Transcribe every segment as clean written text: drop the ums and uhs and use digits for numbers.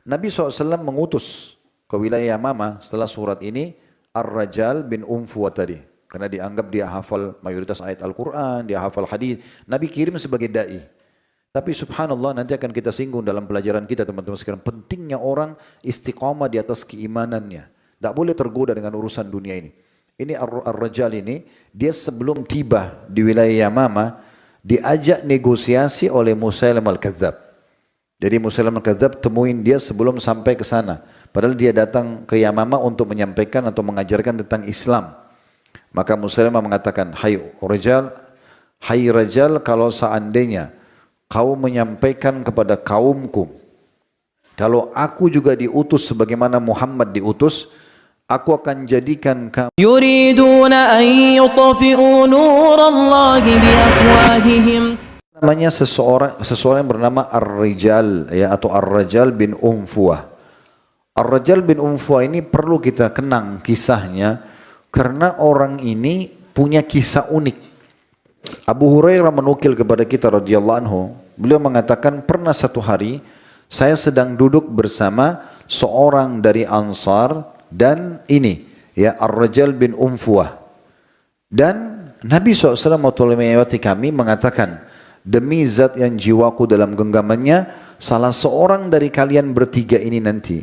Nabi SAW mengutus ke wilayah Yamama setelah surat ini Ar-Rajal bin Unfuwa tadi. Karena dianggap dia hafal mayoritas ayat Al-Quran, dia hafal hadis. Nabi kirim sebagai da'i. Tapi subhanallah nanti akan kita singgung dalam pelajaran kita teman-teman sekalian. Pentingnya orang istiqamah di atas keimanannya. Tak boleh tergoda dengan urusan dunia ini. Ini Ar-Rajal ini, dia sebelum tiba di wilayah Yamama, diajak negosiasi oleh Musailam Al-Kadzab. Jadi Musailam Al-Kadzab temuin dia sebelum sampai ke sana. Padahal dia datang ke Yamama untuk menyampaikan atau mengajarkan tentang Islam. Maka Musailamah mengatakan, hai Rajal, kalau seandainya kau menyampaikan kepada kaumku, kalau aku juga diutus sebagaimana Muhammad diutus, aku akan jadikan kamu yuriduna an yutfi'u nurallahi biafwahihim. Namanya seseorang yang bernama Ar-Rijal ya, atau Ar-Rajal bin Unfuwah. Ar-Rajal bin Unfuwah ini perlu kita kenang kisahnya karena orang ini punya kisah unik. Abu Hurairah menukil kepada kita radhiyallahu anhu, beliau mengatakan pernah satu hari saya sedang duduk bersama seorang dari Ansar dan ini ya Ar-Rajal bin Unfuwah, dan Nabi SAW melewati kami mengatakan, demi zat yang jiwaku dalam genggamannya, salah seorang dari kalian bertiga ini nanti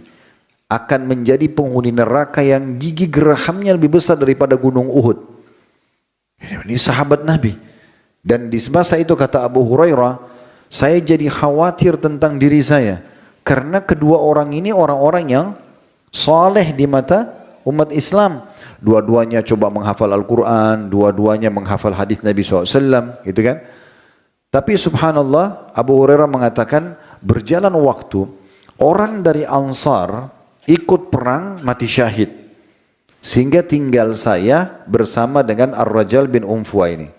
akan menjadi penghuni neraka yang gigi gerahamnya lebih besar daripada gunung Uhud. Ini sahabat Nabi. Dan di masa itu kata Abu Hurairah, saya jadi khawatir tentang diri saya karena kedua orang ini orang-orang yang saleh di mata umat Islam. Dua-duanya coba menghafal Al-Quran, dua-duanya menghafal hadis Nabi SAW, gitu kan? Tapi subhanallah, Abu Hurairah mengatakan berjalan waktu, orang dari Ansar ikut perang mati syahid. Sehingga tinggal saya bersama dengan Ar-Rajal bin Unfuwah ini.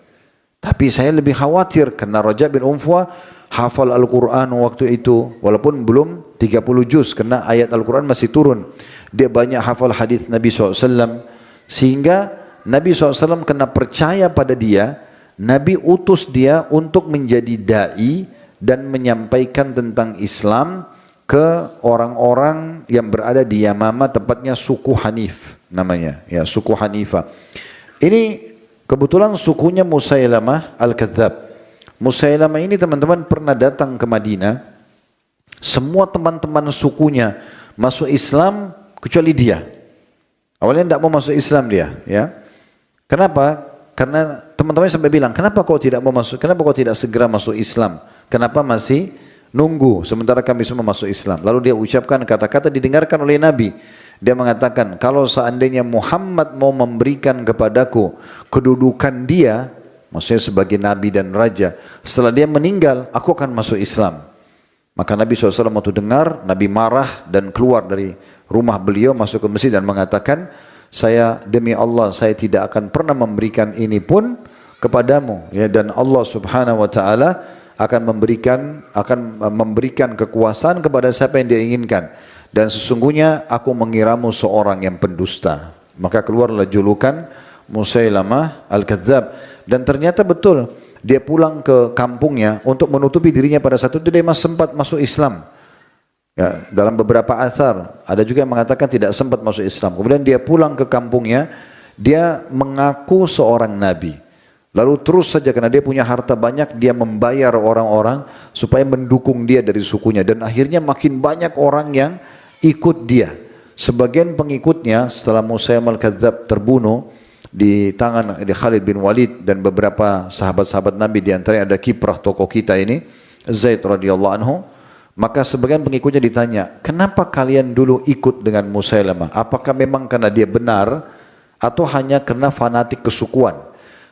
Tapi saya lebih khawatir karena Rajal bin Unfuwah hafal Al-Quran waktu itu. Walaupun belum 30 juz karena ayat Al-Quran masih turun. Dia banyak hafal hadis Nabi SAW. Sehingga Nabi SAW kena percaya pada dia. Nabi utus dia untuk menjadi da'i dan menyampaikan tentang Islam ke orang-orang yang berada di Yamama, tempatnya suku Hanif namanya, ya suku Hanifah. Ini kebetulan sukunya Musailamah Al-Kadzab. Musailamah ini teman-teman pernah datang ke Madinah. Semua teman-teman sukunya masuk Islam kecuali dia. Awalnya tidak mau masuk Islam dia, ya. Kenapa? Karena teman-teman sampai bilang, kenapa kau tidak mau masuk? Kenapa kau tidak segera masuk Islam? Kenapa masih nunggu sementara kami semua masuk Islam? Lalu dia ucapkan kata-kata didengarkan oleh Nabi. Dia mengatakan, kalau seandainya Muhammad mau memberikan kepadaku kedudukan dia, maksudnya sebagai Nabi dan Raja, setelah dia meninggal, aku akan masuk Islam. Maka Nabi SAW waktu dengar, Nabi marah dan keluar dari rumah beliau, masuk ke masjid dan mengatakan, saya demi Allah, saya tidak akan pernah memberikan ini pun kepadamu. Ya, dan Allah Subhanahu Wa Taala akan memberikan kekuasaan kepada siapa yang dia inginkan. Dan sesungguhnya aku mengiramu seorang yang pendusta. Maka keluarlah julukan Musailamah Al-Kadzab. Dan ternyata betul, dia pulang ke kampungnya untuk menutupi dirinya pada saat itu dia masih sempat masuk Islam. Ya, dalam beberapa athar ada juga yang mengatakan tidak sempat masuk Islam. Kemudian dia pulang ke kampungnya, dia mengaku seorang nabi. Lalu terus saja karena dia punya harta banyak, dia membayar orang-orang supaya mendukung dia dari sukunya, dan akhirnya makin banyak orang yang ikut dia. Sebagian pengikutnya setelah Musailamah Al-Kadzab terbunuh di tangan Khalid bin Walid dan beberapa sahabat-sahabat Nabi, di antaranya ada kiprah tokoh kita ini Zaid radhiyallahu anhu. Maka sebagian pengikutnya ditanya, kenapa kalian dulu ikut dengan Musailamah? Apakah memang karena dia benar atau hanya karena fanatik kesukuan?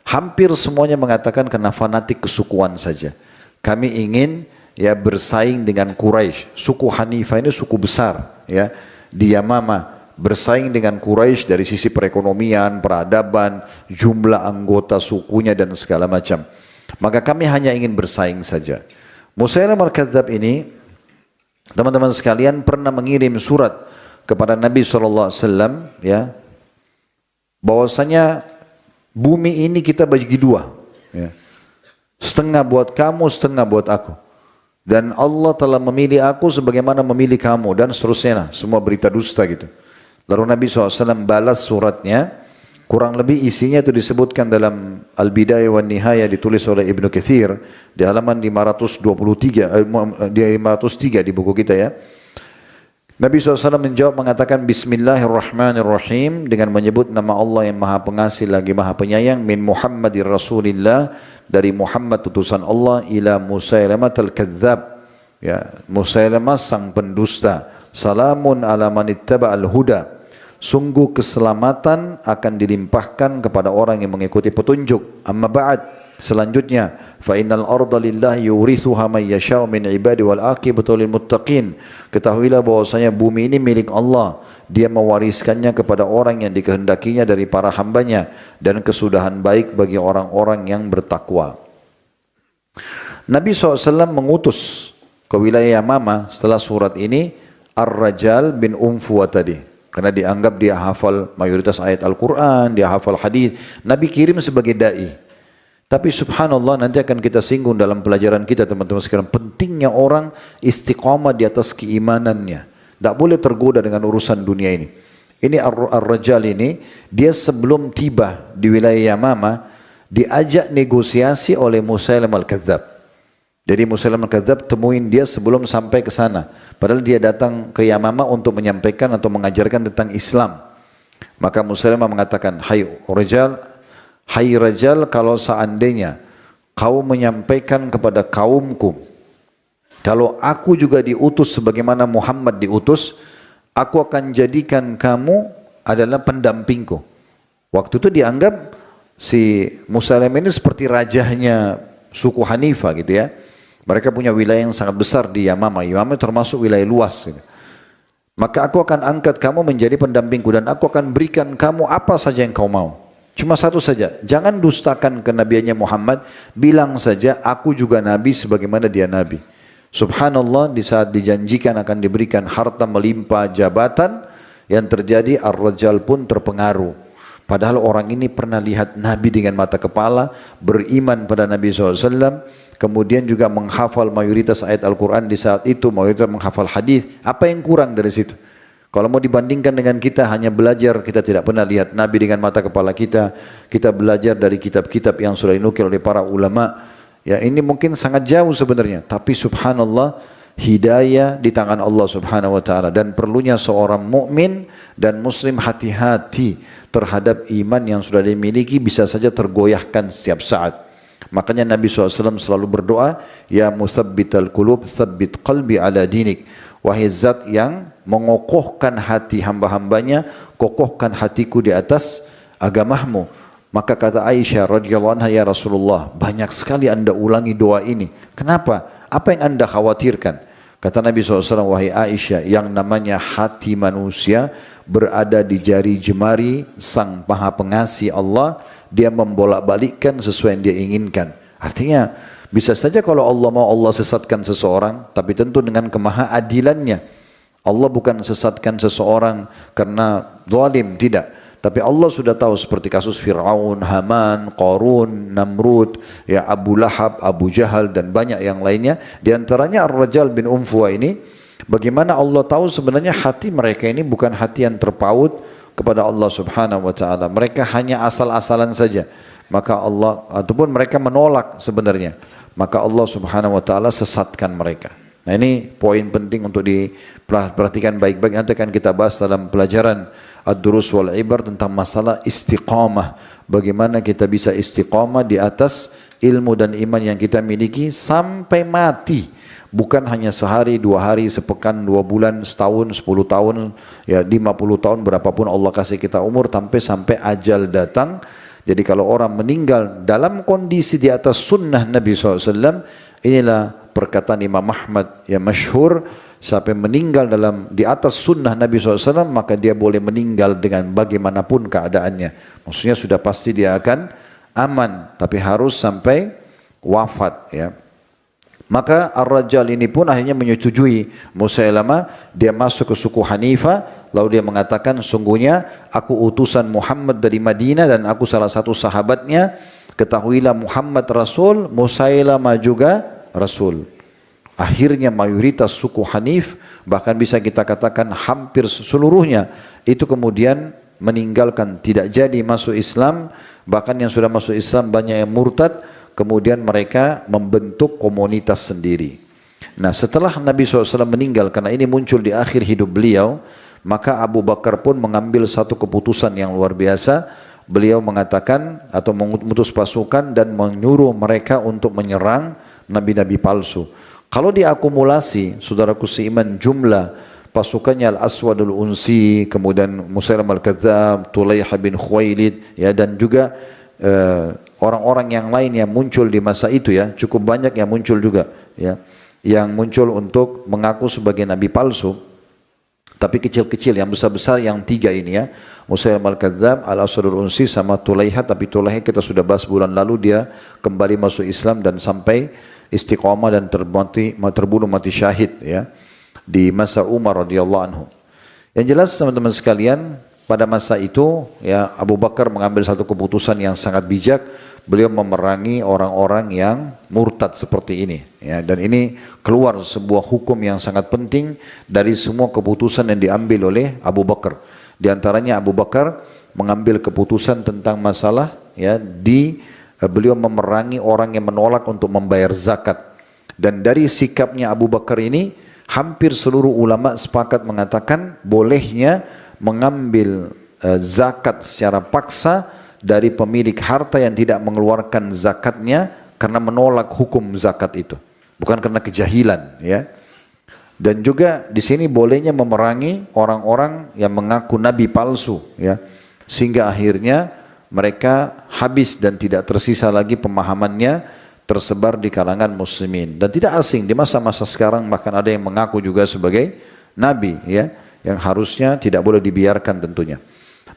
Hampir semuanya mengatakan karena fanatik kesukuan saja. Kami ingin ya bersaing dengan Quraisy. Suku Hanifah ini suku besar ya di Yamama, bersaing dengan Quraisy dari sisi perekonomian, peradaban, jumlah anggota sukunya dan segala macam. Maka kami hanya ingin bersaing saja. Musailamah Al-Kadzab ini, teman-teman sekalian, pernah mengirim surat kepada Nabi SAW ya, bahwasanya bumi ini kita bagi dua ya. Setengah buat kamu, setengah buat aku. Dan Allah telah memilih aku sebagaimana memilih kamu dan seterusnya lah. Semua berita dusta gitu. Lalu Nabi SAW balas suratnya. Kurang lebih isinya itu disebutkan dalam Al-Bidayah wa Nihayah ditulis oleh Ibnu Katsir di halaman 523 di 503 di buku kita ya. Nabi SAW menjawab mengatakan Bismillahirrahmanirrahim dengan menyebut nama Allah yang Maha Pengasih lagi Maha Penyayang min Muhammadir Rasulillah dari Muhammad utusan Allah ila Musailamah al-Kadzdzab ya Musailamah sang pendusta salamun ala man ittaba'al huda. Sungguh keselamatan akan dilimpahkan kepada orang yang mengikuti petunjuk. Amma ba'd, selanjutnya, fa innal arda lillahi yurithuha man yasha'u min ibadi wal aqibatu lil muttaqin. Ketahuilah bahwasanya bumi ini milik Allah. Dia mewariskannya kepada orang yang dikehendakinya dari para hambanya dan kesudahan baik bagi orang-orang yang bertakwa. Nabi SAW mengutus ke wilayah Yamama setelah surat ini Ar-Rajal bin Unfuwa tadi. Karena dianggap dia hafal mayoritas ayat Al-Quran, dia hafal hadis. Nabi kirim sebagai da'i. Tapi subhanallah nanti akan kita singgung dalam pelajaran kita teman-teman sekalian. Pentingnya orang istiqamah di atas keimanannya. Tak boleh tergoda dengan urusan dunia ini. Ini Ar-Rajal ini, dia sebelum tiba di wilayah Yamama, diajak negosiasi oleh Musailamah al-Kadzdzab. Jadi Musailamah al-Kadzdzab temuin dia sebelum sampai ke sana. Padahal dia datang ke Yamama untuk menyampaikan atau mengajarkan tentang Islam. Maka Musailamah mengatakan, hai Rajal, kalau seandainya kau menyampaikan kepada kaumku, kalau aku juga diutus sebagaimana Muhammad diutus, aku akan jadikan kamu adalah pendampingku. Waktu itu dianggap si Musailamah ini seperti rajahnya suku Hanifah gitu ya. Mereka punya wilayah yang sangat besar di Yamama. Yamama termasuk wilayah luas. Maka aku akan angkat kamu menjadi pendampingku dan aku akan berikan kamu apa saja yang kau mau. Cuma satu saja, jangan dustakan kenabiannya Muhammad. Bilang saja aku juga nabi sebagaimana dia nabi. Subhanallah, di saat dijanjikan akan diberikan harta melimpah jabatan, yang terjadi Ar-Rajal pun terpengaruh. Padahal orang ini pernah lihat Nabi dengan mata kepala, beriman pada Nabi SAW, kemudian juga menghafal mayoritas ayat Al-Quran di saat itu, mayoritas menghafal hadis. Apa yang kurang dari situ? Kalau mau dibandingkan dengan kita hanya belajar, kita tidak pernah lihat Nabi dengan mata kepala kita. Kita belajar dari kitab-kitab yang sudah dinukil oleh para ulama. Ya, ini mungkin sangat jauh sebenarnya, tapi subhanallah, hidayah di tangan Allah Subhanahu wa taala, dan perlunya seorang mukmin dan muslim hati-hati terhadap iman yang sudah dimiliki, bisa saja tergoyahkan setiap saat. Makanya Nabi SAW selalu berdoa, ya muthabbital qulub tsabbit qalbi ala dinik. Wahai zat yang mengokohkan hati hamba-hambanya, kokohkan hatiku di atas agamamu. Maka kata Aisyah radhiyallahu anha, ya Rasulullah, banyak sekali anda ulangi doa ini. Kenapa? Apa yang anda khawatirkan? Kata Nabi SAW, wahai Aisyah, yang namanya hati manusia berada di jari jemari sang Maha Pengasih Allah. Dia membolak-balikkan sesuai yang dia inginkan. Artinya bisa saja kalau Allah mau, Allah sesatkan seseorang, tapi tentu dengan kemahaadilannya. Allah bukan sesatkan seseorang karena zalim, tidak. Tapi Allah sudah tahu, seperti kasus Fir'aun, Haman, Qarun, Namrud, ya Abu Lahab, Abu Jahal dan banyak yang lainnya. Di antaranya Ar-Rajal bin Unfuwa ini, bagaimana Allah tahu sebenarnya hati mereka ini bukan hati yang terpaut kepada Allah Subhanahu wa taala. Mereka hanya asal-asalan saja. Maka Allah, ataupun mereka menolak sebenarnya. Maka Allah Subhanahu wa taala sesatkan mereka. Nah, ini poin penting untuk diperhatikan baik-baik. Nanti akan kita bahas dalam pelajaran Ad-Durus wal Ibar tentang masalah istiqamah. Bagaimana kita bisa istiqamah di atas ilmu dan iman yang kita miliki sampai mati. Bukan hanya sehari, 2 hari, sepekan, 2 bulan, setahun, 10 tahun, ya 50 tahun, berapapun Allah kasih kita umur, sampai ajal datang. Jadi kalau orang meninggal dalam kondisi di atas sunnah Nabi SAW, inilah perkataan Imam Ahmad yang masyhur, sampai meninggal di atas sunnah Nabi SAW, maka dia boleh meninggal dengan bagaimanapun keadaannya. Maksudnya sudah pasti dia akan aman, tapi harus sampai wafat, ya. Maka Ar-Rajal ini pun akhirnya menyetujui Musailamah, dia masuk ke suku Hanifah, lalu dia mengatakan, sungguhnya aku utusan Muhammad dari Madinah dan aku salah satu sahabatnya, ketahuilah Muhammad Rasul, Musailamah juga Rasul. Akhirnya mayoritas suku Hanif, bahkan bisa kita katakan hampir seluruhnya, itu kemudian meninggalkan, tidak jadi masuk Islam. Bahkan yang sudah masuk Islam banyak yang murtad, kemudian mereka membentuk komunitas sendiri. Nah, setelah Nabi SAW meninggal, karena ini muncul di akhir hidup beliau, maka Abu Bakar pun mengambil satu keputusan yang luar biasa. Beliau mengatakan atau mengutus pasukan dan menyuruh mereka untuk menyerang nabi-nabi palsu. Kalau diakumulasi, saudaraku seiman, jumlah pasukannya Al-Aswadul Unsi, kemudian Musailamah Al-Kadzdzab, Tulaihah bin Khuwailid, ya, dan juga orang-orang yang lain yang muncul di masa itu, ya, cukup banyak yang muncul juga, ya, yang muncul untuk mengaku sebagai nabi palsu, tapi kecil-kecil, yang besar-besar yang tiga ini, ya, Musailamah Al-Kadzdzab, Al-Aswadul Unsi, sama Tulaihah. Tapi Tulaihah kita sudah bahas bulan lalu, dia kembali masuk Islam dan sampai istiqamah dan terbunuh mati syahid, ya, di masa Umar radhiyallahu anhu. Yang jelas teman-teman sekalian, pada masa itu, ya, Abu Bakar mengambil satu keputusan yang sangat bijak. Beliau memerangi orang-orang yang murtad seperti ini, ya, dan ini keluar sebuah hukum yang sangat penting dari semua keputusan yang diambil oleh Abu Bakar. Di antaranya Abu Bakar mengambil keputusan tentang masalah, ya, beliau memerangi orang yang menolak untuk membayar zakat. Dan dari sikapnya Abu Bakar ini, hampir seluruh ulama sepakat mengatakan bolehnya mengambil zakat secara paksa dari pemilik harta yang tidak mengeluarkan zakatnya karena menolak hukum zakat itu, bukan karena kejahilan, ya. Dan juga di sini bolehnya memerangi orang-orang yang mengaku nabi palsu, ya, sehingga akhirnya mereka habis dan tidak tersisa lagi pemahamannya tersebar di kalangan muslimin. Dan tidak asing di masa-masa sekarang, bahkan ada yang mengaku juga sebagai nabi, ya, yang harusnya tidak boleh dibiarkan tentunya.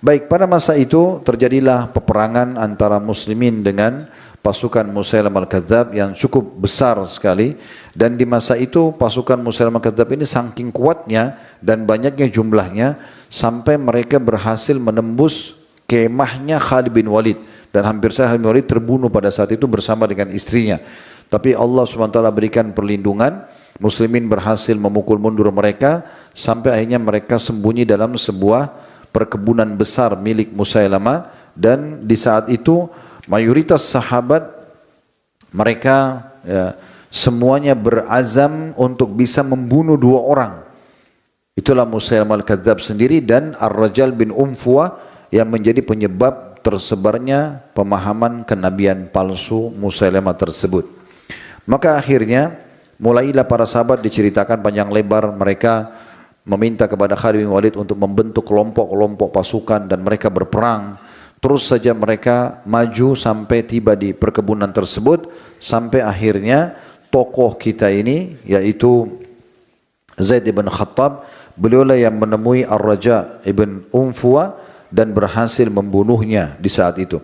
Baik, pada masa itu terjadilah peperangan antara muslimin dengan pasukan Musailamah Al-Kadzdzab yang cukup besar sekali. Dan di masa itu pasukan Musailamah Al-Kadzdzab ini saking kuatnya dan banyaknya jumlahnya sampai mereka berhasil menembus kemahnya Khalid bin Walid, dan hampir saja Khalid bin Walid terbunuh pada saat itu bersama dengan istrinya. Tapi Allah SWT berikan perlindungan, muslimin berhasil memukul mundur mereka sampai akhirnya mereka sembunyi dalam sebuah perkebunan besar milik Musailamah. Dan di saat itu mayoritas sahabat mereka, ya, semuanya berazam untuk bisa membunuh dua orang. Itulah Musailamah Al-Kadzdzab sendiri dan Ar-Rajal bin Unfuwah yang menjadi penyebab tersebarnya pemahaman kenabian palsu Musailamah tersebut. Maka akhirnya mulailah para sahabat diceritakan panjang lebar, mereka meminta kepada Khalid bin Walid untuk membentuk kelompok-kelompok pasukan dan mereka berperang. Terus saja mereka maju sampai tiba di perkebunan tersebut, sampai akhirnya tokoh kita ini, yaitu Zaid bin Khattab, beliaulah yang menemui Ar-Raja ibn Unfuwah dan berhasil membunuhnya di saat itu.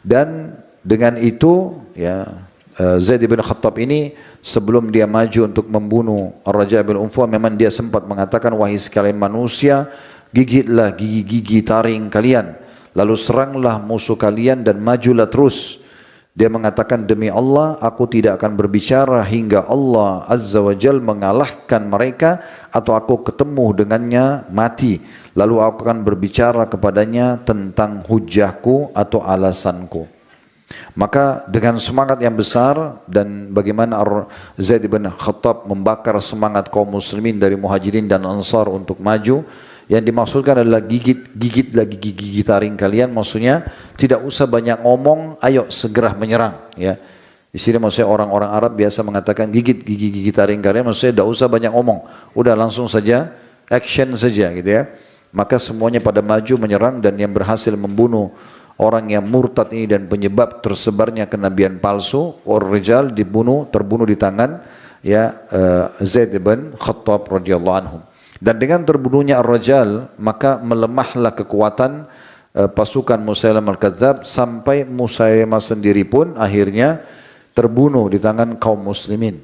Dan dengan itu, ya, Zaid bin Khattab ini sebelum dia maju untuk membunuh Ar-Raja bin Unfuwah, memang dia sempat mengatakan, wahai sekalian manusia, gigitlah gigi-gigi taring kalian, lalu seranglah musuh kalian dan majulah terus. Dia mengatakan, demi Allah, aku tidak akan berbicara hingga Allah Azza wa Jal mengalahkan mereka atau aku ketemu dengannya mati. Lalu aku akan berbicara kepadanya tentang hujahku atau alasanku. Maka dengan semangat yang besar dan bagaimana Zaid bin Khattab membakar semangat kaum muslimin dari muhajirin dan ansar untuk maju, yang dimaksudkan adalah gigit lagi gigi taring kalian, maksudnya tidak usah banyak ngomong, ayo segera menyerang, ya. Di sini maksudnya orang-orang Arab biasa mengatakan gigit gigi taring kalian, maksudnya tidak usah banyak ngomong, udah langsung saja action saja, gitu, ya. Maka semuanya pada maju menyerang, dan yang berhasil membunuh orang yang murtad ini dan penyebab tersebarnya kenabian palsu, Ar-Rijal terbunuh di tangan, ya, Zaid bin Khattab radhiyallahu anhu. Dan dengan terbunuhnya Ar-Rajal, maka melemahlah kekuatan pasukan Musailamah Al-Kadzdzab, sampai Musailamah sendiri pun akhirnya terbunuh di tangan kaum muslimin.